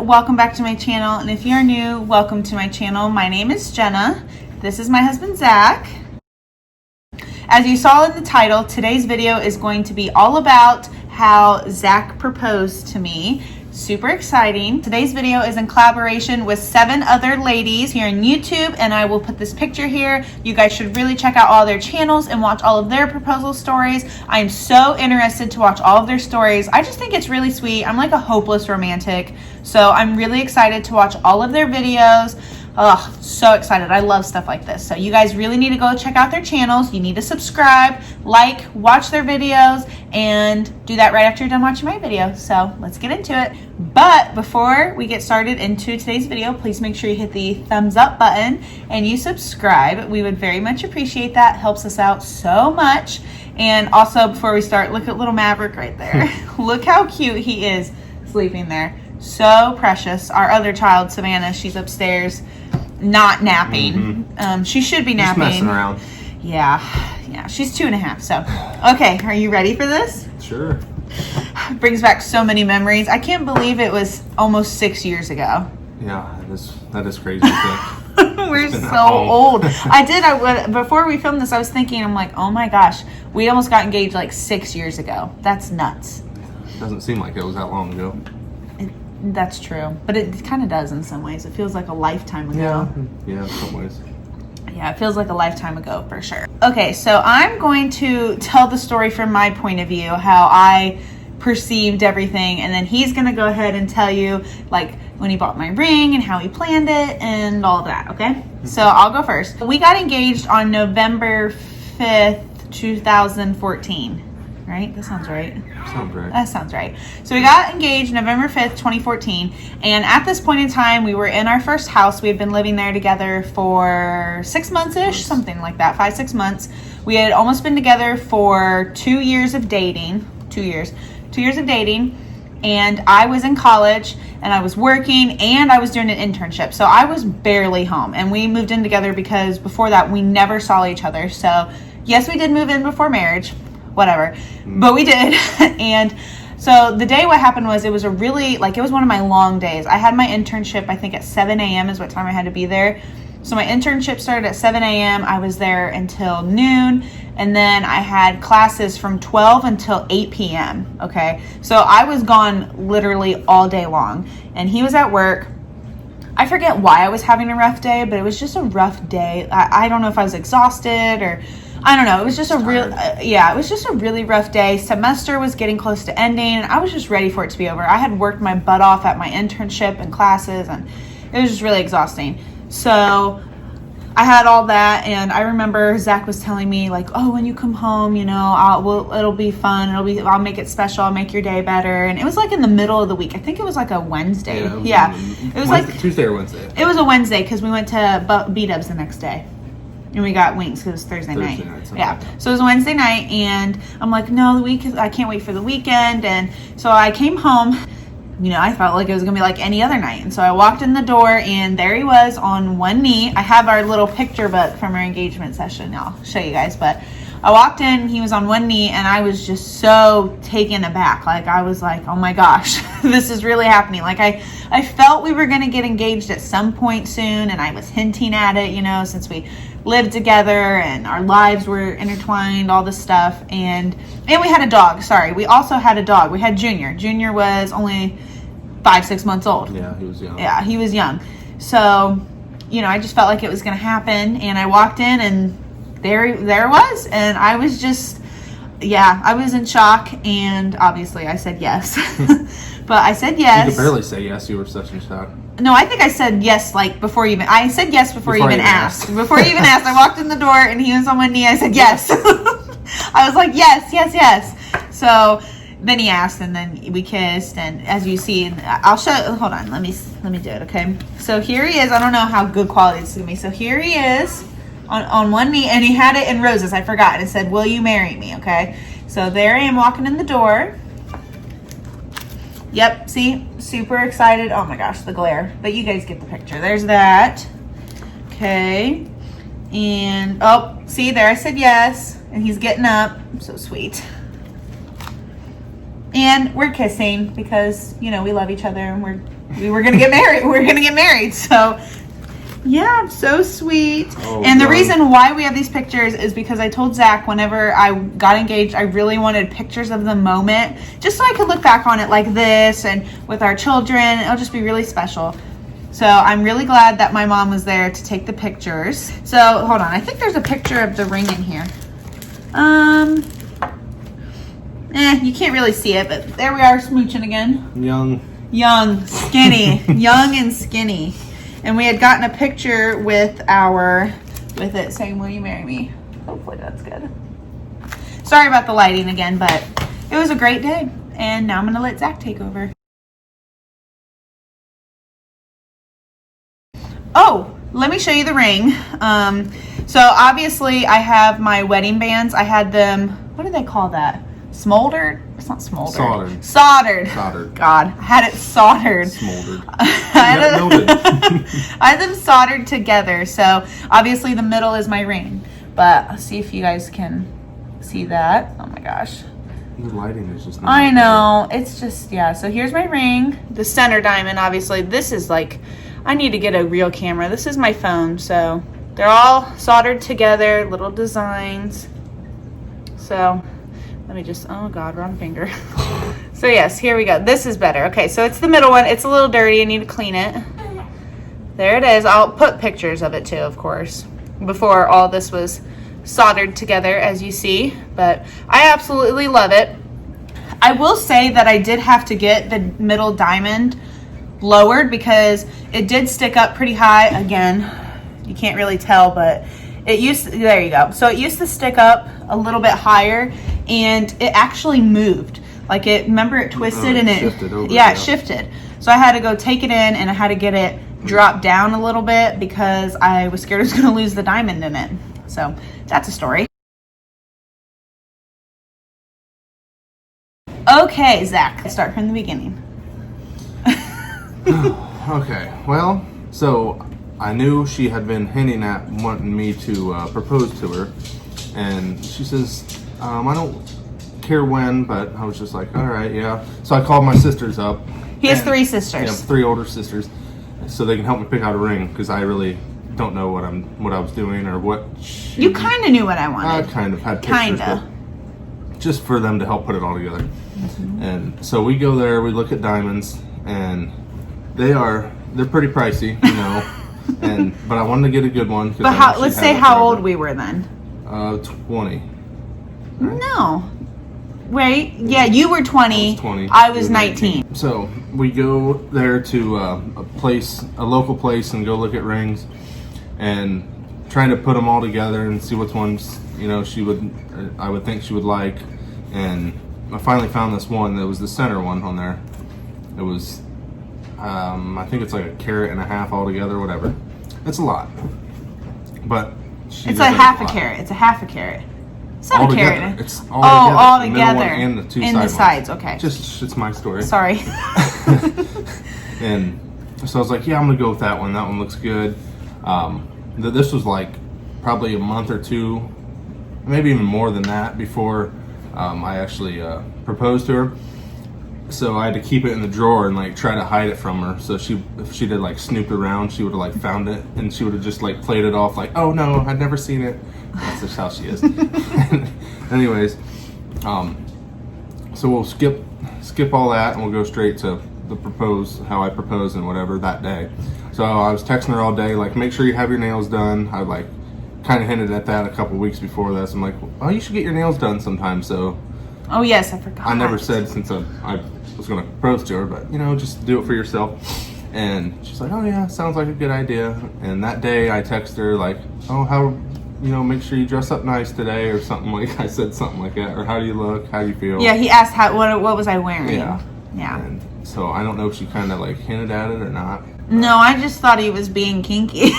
welcome back to my channel. And if you're new, welcome to my channel. My name is Jenna. This is my husband, Zach. As you saw in the title, today's video is going to be all about how Zach proposed to me. Super exciting. Today's video is in collaboration with 7 other ladies here on YouTube, and I will put this picture here. You guys should really check out all their channels and watch all of their proposal stories. I am so interested to watch all of their stories. I just think it's really sweet. I'm like a hopeless romantic, so I'm really excited to watch all of their videos. Oh, so excited. I love stuff like this. So you guys really need to go check out their channels. You need to subscribe, like, watch their videos, and do that right after you're done watching my video. So let's get into it. But before we get started into today's video, please make sure you hit the thumbs up button and you subscribe. We would very much appreciate that. It helps us out so much. And also, before we start, look at little Maverick right there. Look how cute he is sleeping there. So precious. Our other child, Savannah, she's upstairs not napping. She should be napping. Just messing around. Yeah, she's 2.5. So, okay, are you ready for this? Sure. Brings back so many memories. I can't believe it was almost 6 years ago. Yeah, that is crazy to think. We're so old. Before we filmed this, I was thinking, I'm like, oh my gosh, we almost got engaged like 6 years ago. That's nuts. It doesn't seem like it was that long ago. That's true, but it kind of does in some ways. It feels like a lifetime ago. Yeah, in some ways. Yeah, it feels like a lifetime ago for sure. Okay, so I'm going to tell the story from my point of view, how I perceived everything, and then he's going to go ahead and tell you like when he bought my ring and how he planned it and all of that, okay? So I'll go first. We got engaged on November 5th, 2014. Right? That sounds right. Sounds right. That sounds right. So we got engaged November 5th, 2014. And at this point in time, we were in our first house. We had been living there together for 6 months-ish, something like that, 5-6 months. We had almost been together for 2 years of dating. 2 years. 2 years of dating. And I was in college, and I was working, and I was doing an internship. So I was barely home. And we moved in together because before that, we never saw each other. So yes, we did move in before marriage. Whatever, but we did. And so the day, what happened was, it was it was one of my long days. I had my internship, I think at 7 a.m. is what time I had to be there. So my internship started at 7 a.m. I was there until noon, and then I had classes from 12 until 8 p.m. Okay, so I was gone literally all day long, and he was at work. I forget why I was having a rough day, but it was just a rough day. I don't know if I was exhausted or I don't know. It was just it was just a really rough day. Semester was getting close to ending, and I was just ready for it to be over. I had worked my butt off at my internship and classes, and it was just really exhausting. So I had all that, and I remember Zach was telling me like, "Oh, when you come home, it'll be fun. I'll make it special. I'll make your day better." And it was like in the middle of the week. I think it was like a Wednesday. It was like Tuesday or Wednesday. It was a Wednesday because we went to B-Dubs the next day. And we got wings because it was Thursday night. Yeah. So it was a Wednesday night, and I'm like, no, I can't wait for the weekend. And so I came home. I felt like it was going to be like any other night. And so I walked in the door, and there he was on one knee. I have our little picture book from our engagement session. I'll show you guys. But I walked in, he was on one knee, and I was just so taken aback. Like, I was like, oh my gosh, this is really happening. Like, I felt we were going to get engaged at some point soon, and I was hinting at it, since we lived together and our lives were intertwined, all this stuff. And we had a dog. Sorry, we also had a dog. We had Junior. Junior was only 5-6 months old. Yeah, he was young. Yeah, he was young. So, I just felt like it was going to happen. And I walked in, and there it was. And I was just, I was in shock. And obviously I said yes. But I said yes. You could barely say yes. You were such in shock. No, I think I said yes, before you even... I said yes before you even asked. Before you even asked, I walked in the door, and he was on one knee. I said yes. I was like, yes. So then he asked, and then we kissed, and as you see, I'll show... Hold on, let me do it, okay? So here he is. I don't know how good quality this is going to be. So here he is on one knee, and he had it in roses. I forgot. And it said, will you marry me, okay? So there I am walking in the door. Yep, see? Super excited. Oh my gosh, the glare. But you guys get the picture. There's that. Okay. And, oh, see, there I said yes. And he's getting up. So sweet. And we're kissing because, we love each other and we're we were gonna get married. We were gonna get married. So yeah, so sweet. Oh, and the God. reason why we have these pictures is because I told Zach whenever I got engaged, I really wanted pictures of the moment, just so I could look back on it like this and with our children. It'll just be really special. So I'm really glad that my mom was there to take the pictures. So hold on, I think there's a picture of the ring in here. You can't really see it, but there we are, smooching again. Young, skinny, young and skinny. And we had gotten a picture with it saying, "Will you marry me?" Hopefully that's good. Sorry about the lighting again, but it was a great day. And now I'm gonna let Zach take over. Oh, let me show you the ring. So obviously I have my wedding bands. I had them, what do they call that? Smoldered? It's not smoldered. Soldered. God, I had it soldered. Smoldered. I had them soldered together. So obviously the middle is my ring. But I'll see if you guys can see that. Oh my gosh. The lighting is just not I know. It's just, yeah. So here's my ring. The center diamond, obviously. This is like, I need to get a real camera. This is my phone. So they're all soldered together, little designs. So let me just, oh God, wrong finger. So yes, here we go. This is better. Okay, so it's the middle one. It's a little dirty. I need to clean it. There it is. I'll put pictures of it too, of course, before all this was soldered together, as you see. But I absolutely love it. I will say that I did have to get the middle diamond lowered because it did stick up pretty high. Again, you can't really tell, but it used to, there you go. So it used to stick up a little bit higher, and it actually moved. Like it, remember it twisted and it shifted over, yeah, it shifted. So I had to go take it in and I had to get it dropped down a little bit because I was scared I was going to lose the diamond in it. So that's a story. Okay, Zach, let's start from the beginning. Okay, well, so I knew she had been hinting at wanting me to propose to her, and she says, I don't care when, but I was just like, all right, yeah. So I called my sisters up. He has 3 sisters. Yeah, 3 older sisters, so they can help me pick out a ring because I really don't know what I was doing or what. You kind of knew what I wanted. I kind of had pictures, Kinda. but just for them to help put it all together. Mm-hmm. And so we go there, we look at diamonds, and they're pretty pricey, you know. But I wanted to get a good one. But how? Let's say how old we were then. 20. No. Wait. Yeah, you were 20. I was 20. I was 19. So we go there to a local place, and go look at rings, and trying to put them all together and see which ones, you know, I would think she would like. And I finally found this one that was the center one on there. It was, I think it's like 1.5 carats altogether, whatever. It's a lot, but it's a half a carat. It's a half a carat. It's not a carat. It's all together. All The middle together. one and the 2 in side the sides. ones. Okay. Just it's my story. Sorry. And so I was like, yeah, I'm gonna go with that one. That one looks good. This was like probably a month or 2, maybe even more than that, before I actually proposed to her. So I had to keep it in the drawer and like try to hide it from her. So if she did like snoop around, she would have like found it, and she would have just like played it off like, oh no, I'd never seen it. That's just how she is. Anyways, so we'll skip all that, and we'll go straight to how I propose and whatever that day. So I was texting her all day, like, make sure you have your nails done. I like kind of hinted at that a couple weeks before this. I'm like, oh, you should get your nails done sometime. So Oh yes, I forgot. I never said since I was going to propose to her, but you know, just do it for yourself. And she's like, oh yeah, sounds like a good idea. And that day I texted her like, oh, how, you know, make sure you dress up nice today or something like, I said something like that, or how do you look, how do you feel? Yeah, he asked what was I wearing. Yeah. Yeah. And so I don't know if she kind of like hinted at it or not. No, I just thought he was being kinky.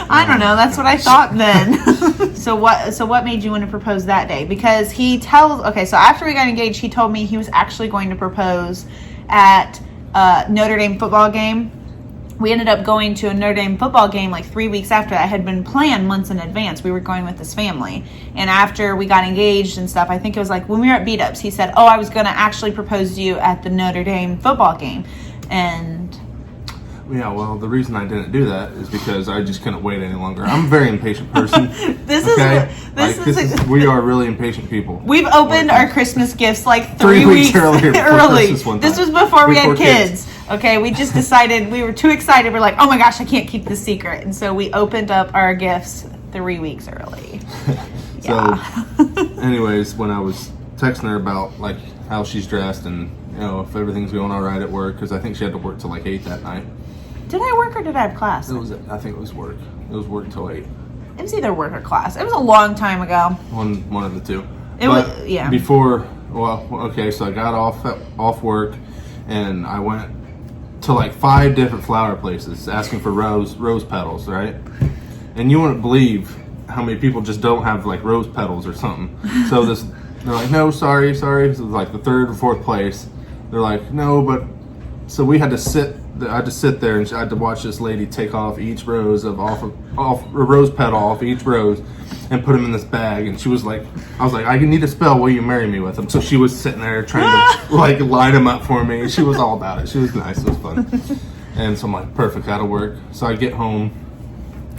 I don't know. That's what I thought then. So what made you want to propose that day? Because so after we got engaged, he told me he was actually going to propose at Notre Dame football game. we ended up going to a Notre Dame football game like 3 weeks after that. Had been planned months in advance. We were going with this family. And after we got engaged and stuff, I think it was like when we were at Beat-Ups, he said, oh, I was going to actually propose to you at the Notre Dame football game. And yeah, well, the reason I didn't do that is because I just couldn't wait any longer. I'm a very impatient person. We are really impatient people. We've opened our Christmas gifts like 3 weeks early. This was before we had kids. Okay, we just decided we were too excited. We're like, oh my gosh, I can't keep this secret. And so we opened up our gifts 3 weeks early. So, anyways, when I was texting her about like how she's dressed and if everything's going all right at work, because I think she had to work till like 8 that night. Did I work or did I have class? I think it was work. It was work till 8. It was either work or class. It was a long time ago. One of the two. Yeah. Before, so I got off work, and I went to like 5 different flower places asking for rose petals, right? And you wouldn't believe how many people just don't have like rose petals or something. So they're like, no, sorry. So it was like the 3rd or 4th place. They're like, no, but so we had to sit. I had to sit there and I had to watch this lady take off each rose off a rose petal off each rose and put them in this bag. And she was like, I was like, I need to spell "Will you marry me" with them. So she was sitting there trying to like line them up for me. She was all about it. She was nice. It was fun. And so I'm like, perfect, that'll work. So I get home,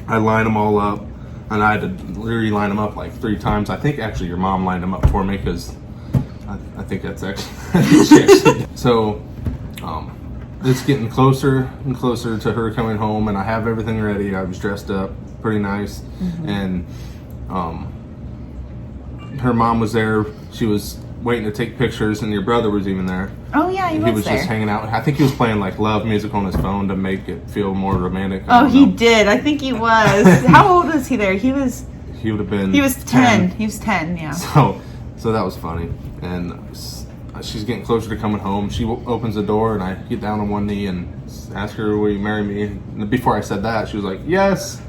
I line them all up, and I had to literally line them up like 3 times. I think actually your mom lined them up for me because I think that's actually so. It's getting closer and closer to her coming home, and I have everything ready. I was dressed up pretty nice, and her mom was there. She was waiting to take pictures, and your brother was even there. Oh yeah, he was there. Just hanging out. I think he was playing like love music on his phone to make it feel more romantic. Oh, he did. I think he was. How old was he there? He would have been. He was 10. He was 10. Yeah. So that was funny, and she's getting closer to coming home. She opens the door, and I get down on one knee and ask her, will you marry me? And before I said that, she was like, yes.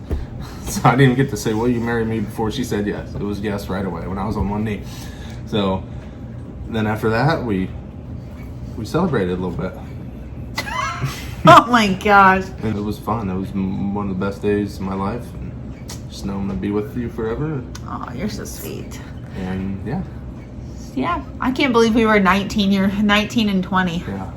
So I didn't even get to say, will you marry me, before she said yes. It was yes right away when I was on one knee. So then after that, we celebrated a little bit. Oh my gosh. And it was fun. It was one of the best days of my life. And just know I'm going to be with you forever. Oh, you're so sweet. And yeah. Yeah, I can't believe we were 19 and 20. Yeah.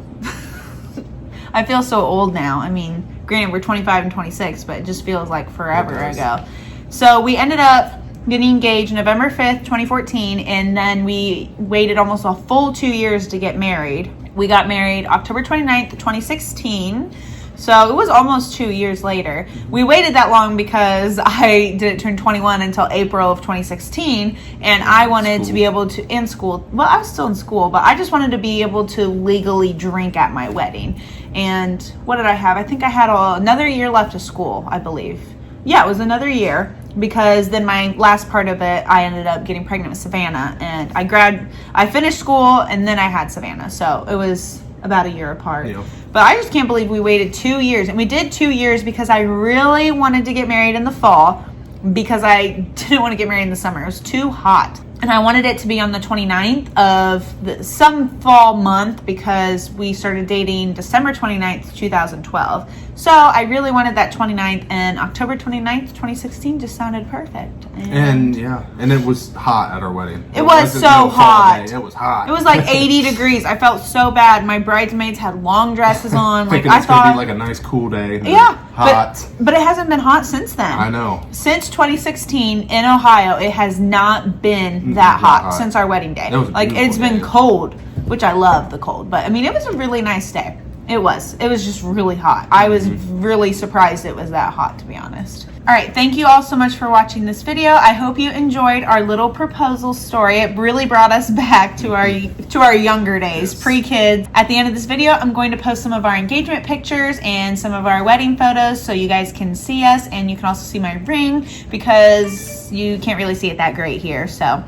I feel so old now. I mean, granted, we're 25 and 26, but it just feels like forever ago. So we ended up getting engaged November 5th, 2014, and then we waited almost a full 2 years to get married. We got married October 29th, 2016. So it was almost 2 years later. We waited that long because I didn't turn 21 until April of 2016, and I wanted to be able to, in school, well, I was still in school, but I just wanted to be able to legally drink at my wedding. And what did I have? I think I had another year left of school, I believe. Yeah, it was another year, because then my last part of it, I ended up getting pregnant with Savannah, and I finished school, and then I had Savannah, so it was about a year apart. Yeah. But I just can't believe we waited 2 years. And we did 2 years because I really wanted to get married in the fall, because I didn't want to get married in the summer. It was too hot. And I wanted it to be on the 29th of some fall month, because we started dating December 29th, 2012. So I really wanted that 29th, and October 29th, 2016 just sounded perfect. And it was hot at our wedding. It was so hot. It was hot. It was like 80 degrees. I felt so bad. My bridesmaids had long dresses on. Thinking it's going to be like a nice cool day. Yeah. Hot. But it hasn't been hot since then. I know. Since 2016 in Ohio, it has not been that hot since our wedding day. Like, it's been cold, which I love the cold. But I mean, it was a really nice day. It was just really hot. I was really surprised it was that hot, to be honest. All right, thank you all so much for watching this video. I hope you enjoyed our little proposal story. It really brought us back to our younger days, pre-kids. At the end of this video, I'm going to post some of our engagement pictures and some of our wedding photos so you guys can see us, and you can also see my ring, because you can't really see it that great here. So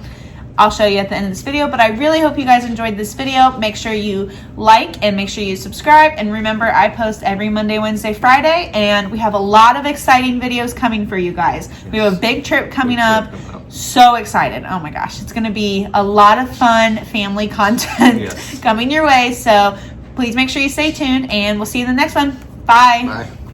I'll show you at the end of this video, but I really hope you guys enjoyed this video. Make sure you like and make sure you subscribe. And remember, I post every Monday, Wednesday, Friday, and we have a lot of exciting videos coming for you guys. We have a big trip coming up. So excited. Oh my gosh. It's going to be a lot of fun family content coming your way. So please make sure you stay tuned, and we'll see you in the next one. Bye. Bye.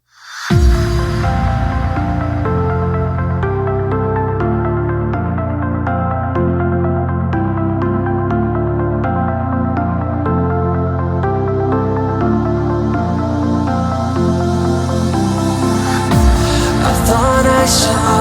question.